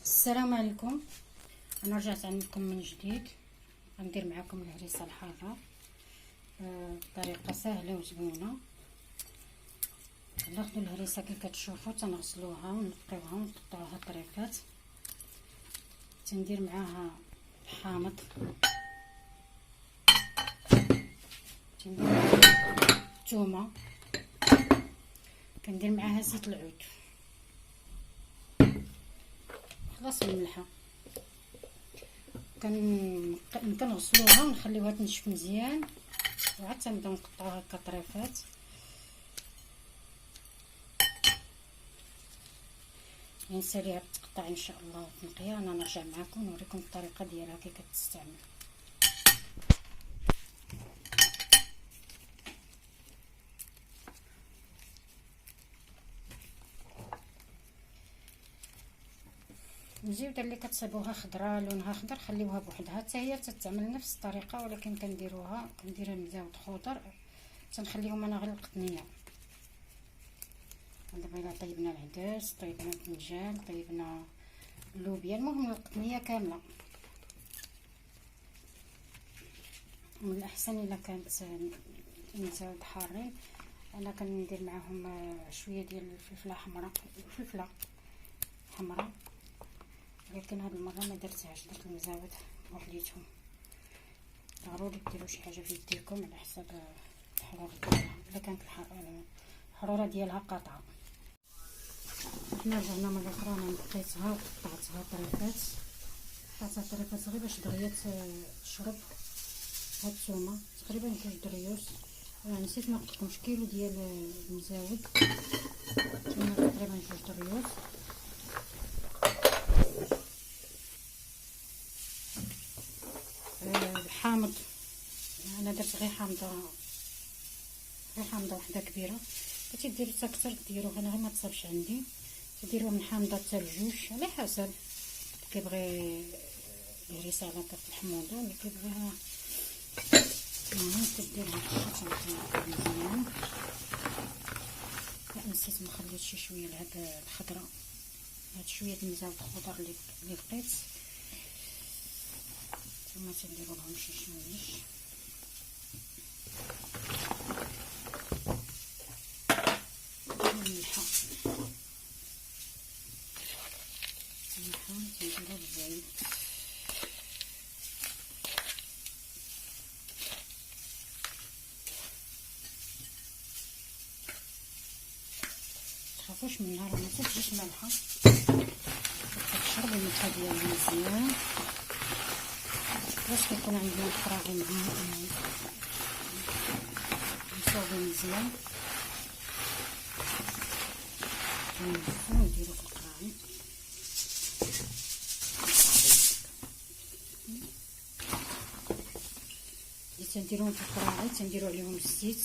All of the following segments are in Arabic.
السلام عليكم. انا رجعت عندكم من جديد. غندير معكم الهريسه الحاره بطريقه سهله وزوينه. ناخذ الهريسه كي كتشوفوا، تنغسلوها ونقيوها ونقطعوها طريفات. تندير معاها حامض، تندير معاها الثومه، كندير معاها زيت العود، خلاص الملحه. كنغسلوها ونخليوها تنشف مزيان، وعاد تنبداو نقطعوها هكا طريفات. نساليها تقطع ان شاء الله وتنقيها. انا نرجع معكم نوريكم الطريقه ديالها كي كتستعمل. الزبده اللي كتصيبوها خضراء لونها خضر خليوها بوحدها، حتى هي تتعمل نفس الطريقه، ولكن كنديرها مزاود خضر، تنخليهم انا غير القطنيه. دابا الا طيبنا العدس، طيبنا البنجال، طيبنا اللوبيا، المهم القطنيه كامله. من الاحسن الا كانت مزاود حارين. انا كندير معاهم شويه ديال الفلفله حمراء، ولكن هاد المره ما درتهاش، درت المزاود بوحديتهم. ضروري ديروا شي حاجه في يديكم على حسب الحراره ديالها، الا كانت الحراره ديالها قاطعه. حنا رجعنا مره اخرى، انا نقيتها وقطعتها طريفات، غير باش دغيا تشرب هاد الثومه، تقريبا 2 دريوس. نسيت ما قلتلكمش كيلو ديال المزاود، تقريبا 2 دريوس. الحامض انا درت غير حامضه وحده كبيره. بغيتي ديروا اكثر ديروها، انا غير ما تصابش عندي. تديروا من حامضه حتى لجوج على حسب كيبغي الهريسه على كف الحموضه، اللي كيبغيها. تديرها مزيان. نسيت ما خليت شي شويه لهاد الخضره، هاد شويه المزاود الخضر اللي لقيت، ثم تنديروا لهم شي شويش. الملحه تنديروها بزايد. متخافوش منها، راه ما تجيش مالحه، كتشرب الملحه ديالها مزيان باش كيكون عندنا الفراغي معاها مصوبين مزيان. نديرو في القراعي. تنديروهم في القراعي، تنديرو عليهم الزيت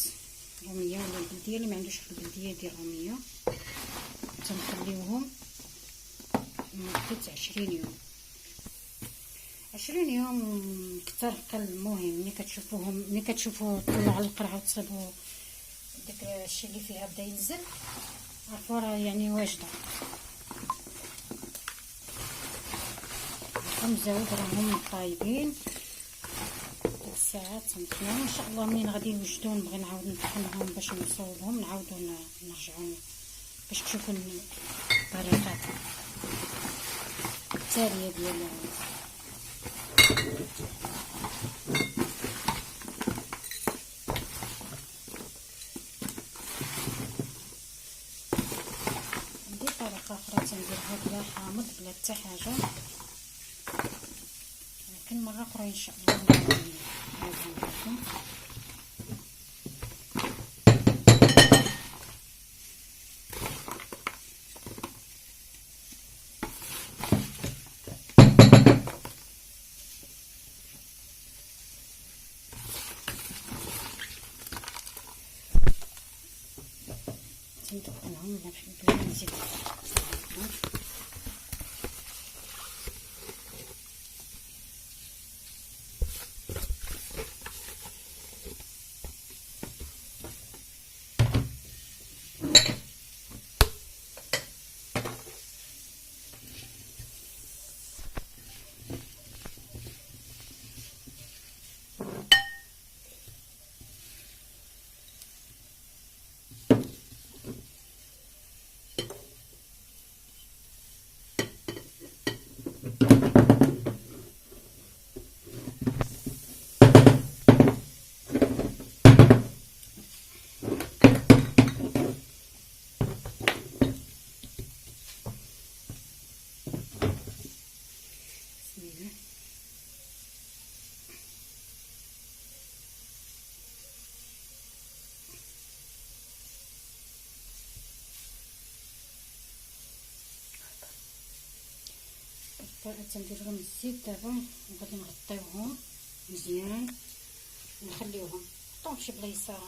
روميه ولا البلديه، اللي ما عندوش البلديه يدير روميه. تنخليوهم لمده 20 يوم. 20 يوم كتر قل. المهم ملي كتشوفوا طلعوا على القرعه وتصيبوا داك الشيء اللي فيها بدا ينزل، عرفوا راه يعني واجده. المزاود راهم طايبين. ديك الساعات تنطحنوهم ان شاء الله. منين غادي يوجدوا نبغي نعاود نطحنهم باش نصوبهم، نعاودو نرجعو باش تشوفوا الطريقه التاليه ديال طريقه اخرى. تنديرها بلا حامض بلا حتى حاجه، لكن مره اخرى ان شاء الله نعاودها لكم. تندخلهم بلا نزيد تندير لهم الزيت دابا وغادي نغطيوهم مزيان ونخليوهم. نحطوهم فشي بلايصه،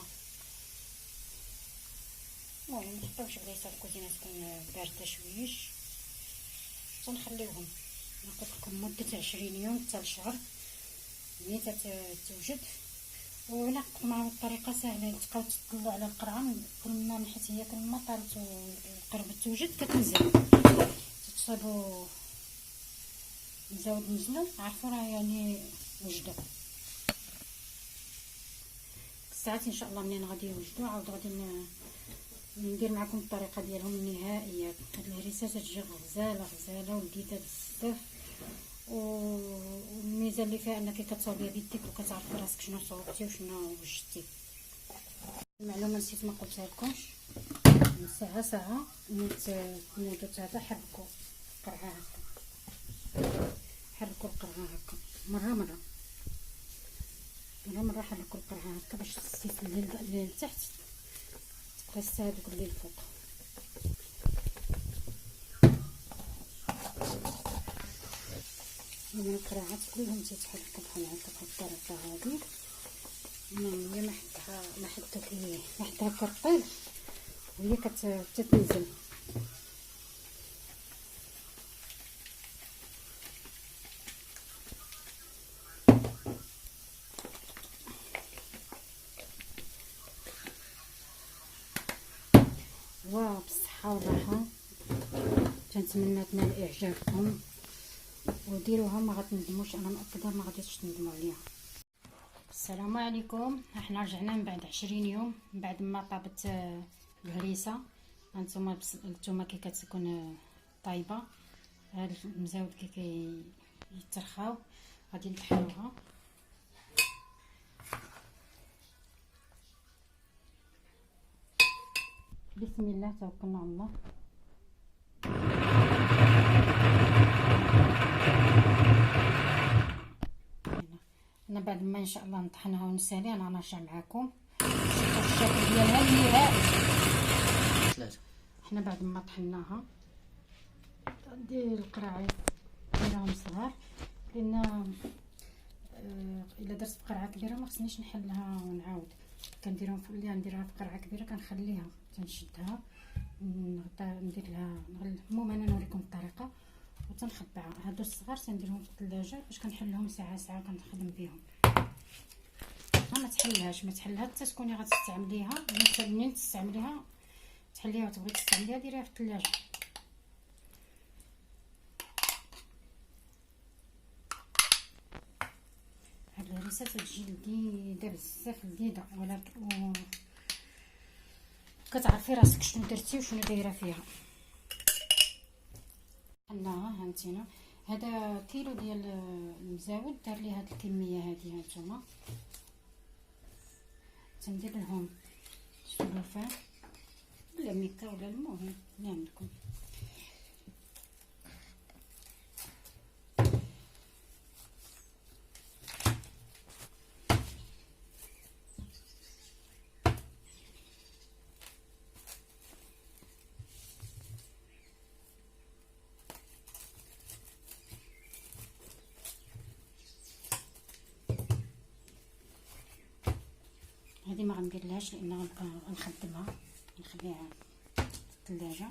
المهم نحطوهم فشي بلايصه الكوزينه تكون بارده شويش، تنخليوهم نقول لكم مده 20 يوم حتى لشهر ملي تتوجد. ولا نقول معكم الطريقه سهله، تبقاو تطلعوا على القرعه كل ما حيت هي كل ما طالت وقربت توجد كتنزل، تصيبوا مزاود نزلوا عرفوا راه يعني وجدوا. ساعات ان شاء الله منين غادي يوجدوا عاود غادي ندير معكم الطريقه ديالهم النهائيه. هاد الهريسه تجي غزاله غزاله ولذيذه بزاف، والميزه اللي فيها انك كتصاوبيها بيديك وكتعرفي راسك شنو صوبتي وشنو وجدتي. المعلومه نسيت ما قلتها لكمش، من ساعه تنوضوا هذا حركوا القرعه هكا، حركوا القرعه هكا مره حركوا القرعه هكا باش الزيت اللي لتحت تبقى هذوك اللي الفوق. من القرعات كلهم تيتحركوا بحال هكا بهاد الطريقه هادي. هي ما حدها كرطيل وهي كتنزل. بالصحة والراحة، تنتمنى تنال اعجابكم وديروها ما غتندموش، انا مأكده ما غاديش تندموا عليها. السلام عليكم، احنا رجعنا من بعد 20 يوم من بعد ما طابت الهريسه. هانتوما كي كتكون طايبه، هاد المزاود كي يترخاو غادي نطحنوها. بسم الله توكلنا على الله. انا بعد ما ان شاء الله نطحنها ونساليها انا نرجع معكم الشكل ديالها النهائي. حنا بعد ما طحناها ندير القراعي ديرهم صغار، لان الا درت بقرعه كبيره ما خصنيش نحلها ونعاود، كنديرهم اللي نديرها في قرعه كبيره كنخليها تنشدها ندير لها. المهم انا نوريكم الطريقه وتنخبعها. هادو الصغار تنديرهم في الثلاجه باش كنحلهم ساعه كنخدم بهم. ما تحلها حتى تكوني غتستعمليها، منين تستعمليها تحليها وتبغي تستعمليها ديريها في الثلاجه. هاد الهريسه تجي لذيذه بزاف، لذيذه ولكن كتعرفي راسك شنو درتي وشنو دايره فيها. حناها هانتينا هذا كيلو ديال المزاود دار لي هاد الكميه هادي. هانتوما تندير لهم السلوفان ولا ميكا ولا المهم اللي عندكم. هذه ما غنديرلهاش لان غنبقى نخدمها نخليها في الثلاجه.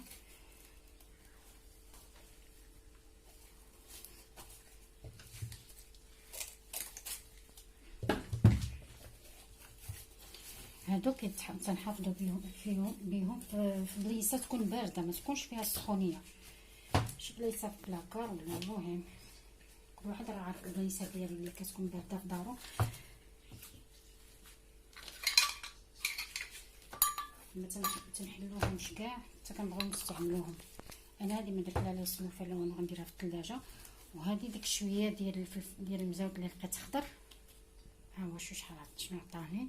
هادوك تنحافظوا بيهم في بلايصه تكون بارده ما تكونش فيها السخونيه، شي بلايصه في بلاكار ولا المهم كل واحد راه عارف البلايصه ديالو اللي كتكون بارده في دارو. ما تنحلوهمش كاع حتى كنبغيو نستعملوهم. انا هذه ما درت لها لا سلوفه لا والو، غنديرها في الثلاجه. وهذه ديك شويه ديال المزاود اللي لقيت خضر، ها هو شحال شنو عطاني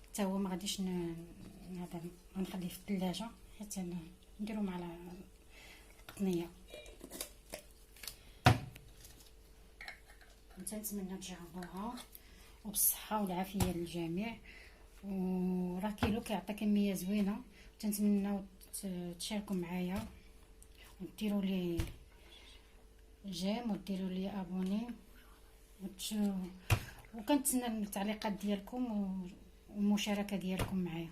حتى هو ما غاديش هذا غنخليه في الثلاجه حتى نديرو مع القطنيه. نتمنى تجربوها وبالصحه والعافيه للجميع. وراه كيلو كيعطي كميه زوينه، تنتمناو تشاركوا معايا وديروا لي جيم وديروا لي ابوني وكنتسنى التعليقات ديالكم والمشاركه ديالكم معايا.